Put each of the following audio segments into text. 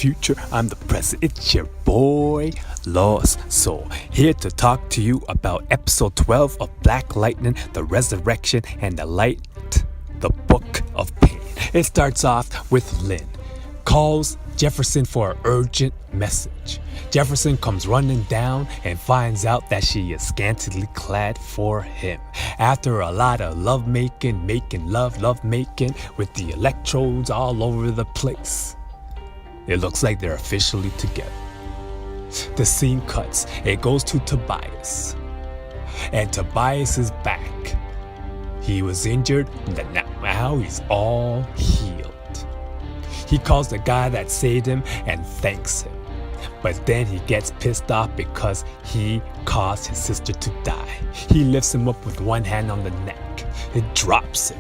future, I'm the present. It's your boy, Lost Soul, here to talk to you about episode 12 of Black Lightning, the Resurrection and the Light, the Book of Pain. It starts off with Lynn calls Jefferson for an urgent message. Jefferson comes running down and finds out that she is scantily clad for him. After a lot of lovemaking, making love with the electrodes all over the place, it looks like they're officially together. The scene cuts. It goes to Tobias. And Tobias is back. He was injured, but now he's all healed. He calls the guy that saved him and thanks him. But then he gets pissed off because he caused his sister to die. He lifts him up with one hand on the neck. It drops him.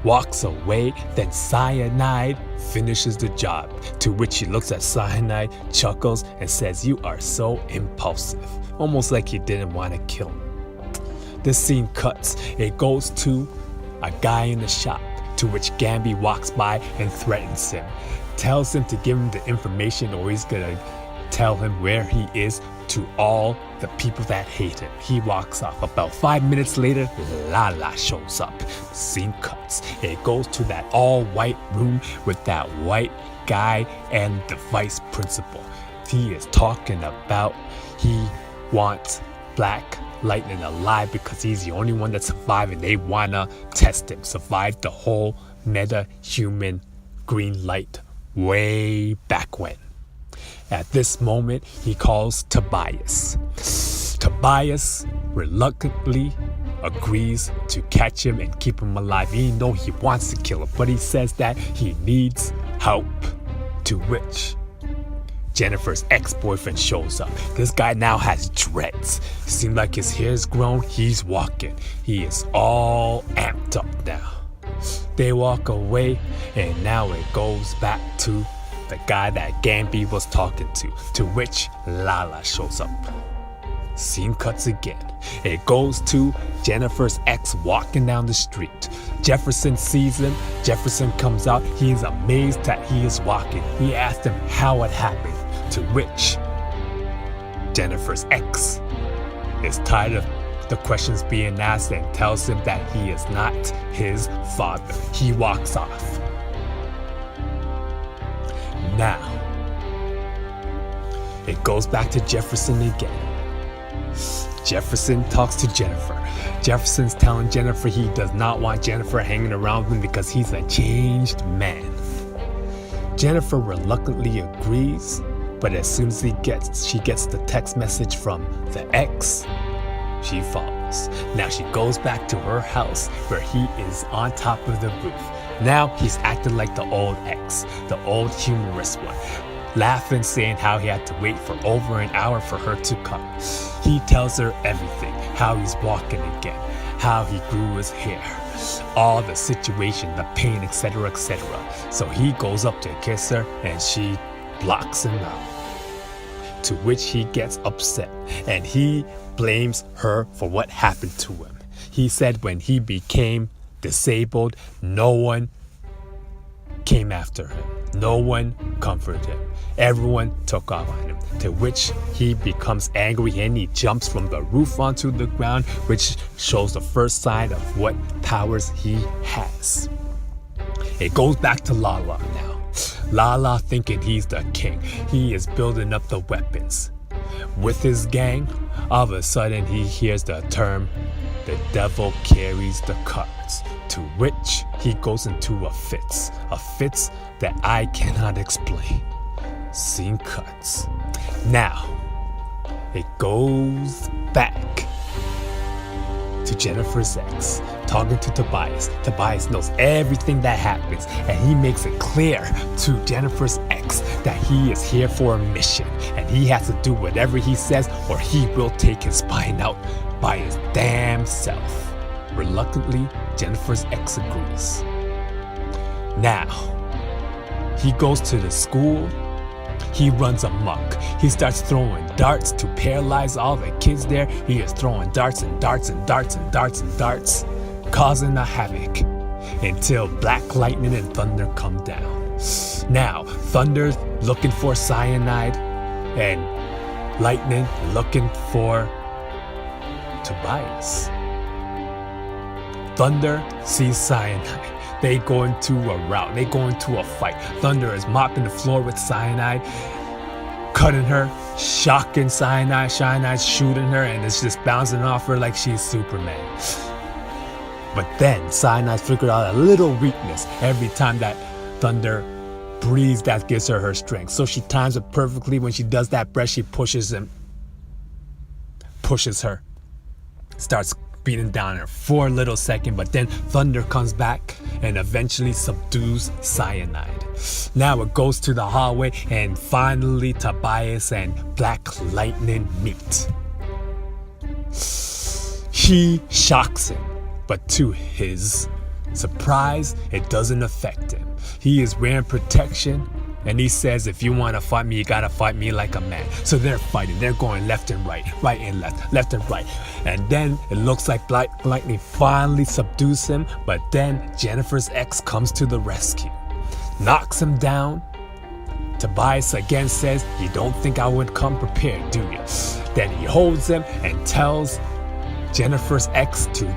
Walks away, then Cyanide finishes the job. To which he looks at Cyanide, chuckles, and says, "You are so impulsive." Almost like he didn't want to kill him. The scene cuts. It goes to a guy in the shop, to which Gambi walks by and threatens him. Tells him to give him the information or he's gonna tell him where he is to all the people that hate him. He walks off. About 5 minutes later, Lala shows up. Scene cuts. It goes to that all-white room with that white guy and the vice principal. He is talking about he wants Black Lightning alive because he's the only one that survived and they wanna test him. Survived the whole meta-human green light way back when. At this moment, he calls Tobias. Tobias reluctantly agrees to catch him and keep him alive. Even though he wants to kill him, but he says that he needs help. To which Jennifer's ex-boyfriend shows up. This guy now has dreads. Seems like his hair's grown. He's walking. He is all amped up now. They walk away, and now it goes back to the guy that Gambi was talking to which Lala shows up. Scene cuts again. It goes to Jennifer's ex walking down the street. Jefferson sees him. Jefferson comes out. He is amazed that he is walking. He asks him how it happened, to which Jennifer's ex is tired of the questions being asked and tells him that he is not his father. He walks off. Now, it goes back to Jefferson again. Jefferson talks to Jennifer. Jefferson's telling Jennifer he does not want Jennifer hanging around him because he's a changed man. Jennifer reluctantly agrees, but as soon as she gets the text message from the ex, she follows. Now she goes back to her house where he is on top of the roof. Now he's acting like the old ex, the old humorous one, laughing, saying how he had to wait for over an hour for her to come. He tells her everything, how he's walking again, how he grew his hair, all the situation, the pain, etc., etc. So he goes up to kiss her and she blocks him out. To which he gets upset and he blames her for what happened to him. He said when he became disabled, no one came after him. No one comforted him. Everyone took off on him. To which he becomes angry and he jumps from the roof onto the ground, which shows the first sign of what powers he has. It goes back to Lala now. Lala thinking he's the king. He is building up the weapons. With his gang, all of a sudden he hears the term, "The devil carries the cards," to which he goes into a fits that I cannot explain. Scene cuts. Now, it goes back to Jennifer's ex, talking to Tobias. Tobias knows everything that happens, and he makes it clear to Jennifer's ex that he is here for a mission, and he has to do whatever he says or he will take his spine out by his damn self. Reluctantly, Jennifer's ex agrees. Now, he goes to the school. He runs amok. He starts throwing darts to paralyze all the kids there. He is throwing darts and darts and darts and darts and darts, causing a havoc until Black Lightning and Thunder come down. Now, Thunder's looking for cyanide, and Lightning looking for Tobias. Thunder sees cyanide. They go into a rout. They go into a fight. Thunder is mopping the floor with cyanide, cutting her, shocking cyanide. Cyanide's shooting her, and it's just bouncing off her like she's Superman. But then Cyanide figured out a little weakness every time that Thunder breathes. That gives her strength. So she times it perfectly. When she does that breath, she pushes her, starts beating down her for a little second, but then Thunder comes back and eventually subdues Cyanide. Now it goes to the hallway, and finally Tobias and Black Lightning meet. He shocks him, but to his surprise, it doesn't affect him. He is wearing protection, and he says, if you want to fight me, you gotta fight me like a man. So they're fighting. They're going left and right and left, left and right. And then it looks like Black Lightning finally subdues him, but then Jennifer's ex comes to the rescue, knocks him down. Tobias again says, you don't think I would come prepared, do you? Then he holds him and tells Jennifer's ex to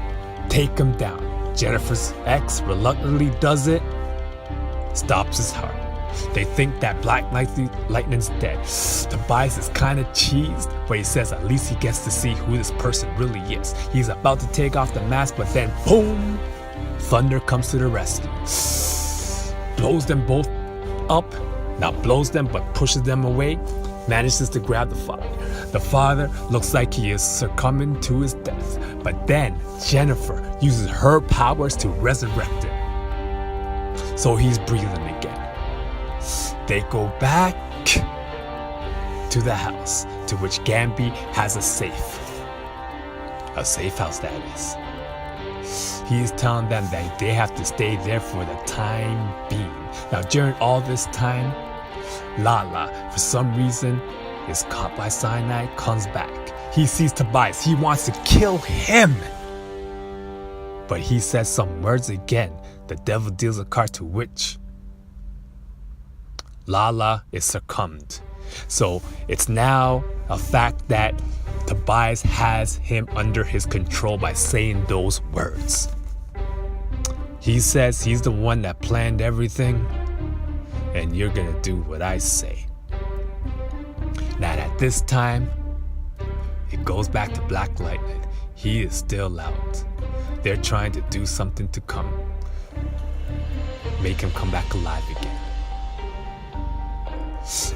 take him down. Jennifer's ex reluctantly does it, stops his heart. They think that Black Lightning's dead. Tobias is kind of cheesed, but he says at least he gets to see who this person really is. He's about to take off the mask, but then boom, Thunder comes to the rescue. Blows them both up. Not blows them, but pushes them away. Manages to grab the father. The father looks like he is succumbing to his death. But then Jennifer uses her powers to resurrect him. So he's breathing again. They go back to the house, to which Gambi has a safe. A safe house, that is. He is telling them that they have to stay there for the time being. Now, during all this time, Lala, for some reason, is caught by cyanide, comes back. He sees Tobias. He wants to kill him. But he says some words again. The devil deals a card, to which Lala is succumbed. So it's now a fact that Tobias has him under his control by saying those words. He says he's the one that planned everything, and you're gonna do what I say. Now at this time, it goes back to Black Lightning. He is still out. They're trying to do something to make him come back alive again.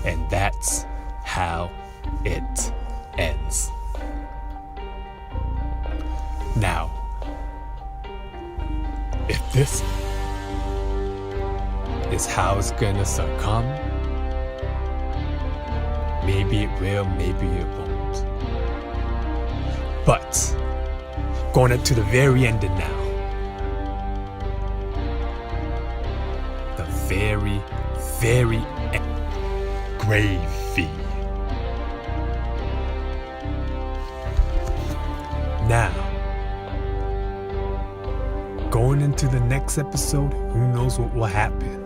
And that's how it ends. Now, if this is how it's gonna succumb, maybe it will, maybe it won't. But going up to the very end now. The very, very end. Gravy. Now, going into the next episode, who knows what will happen.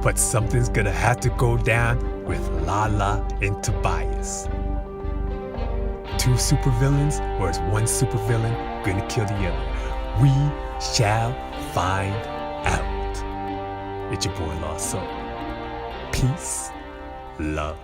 But something's gonna have to go down with Lala and Tobias. Two supervillains, or is one supervillain gonna kill the other? We shall find out. It's your boy Lost Soul. Peace, love.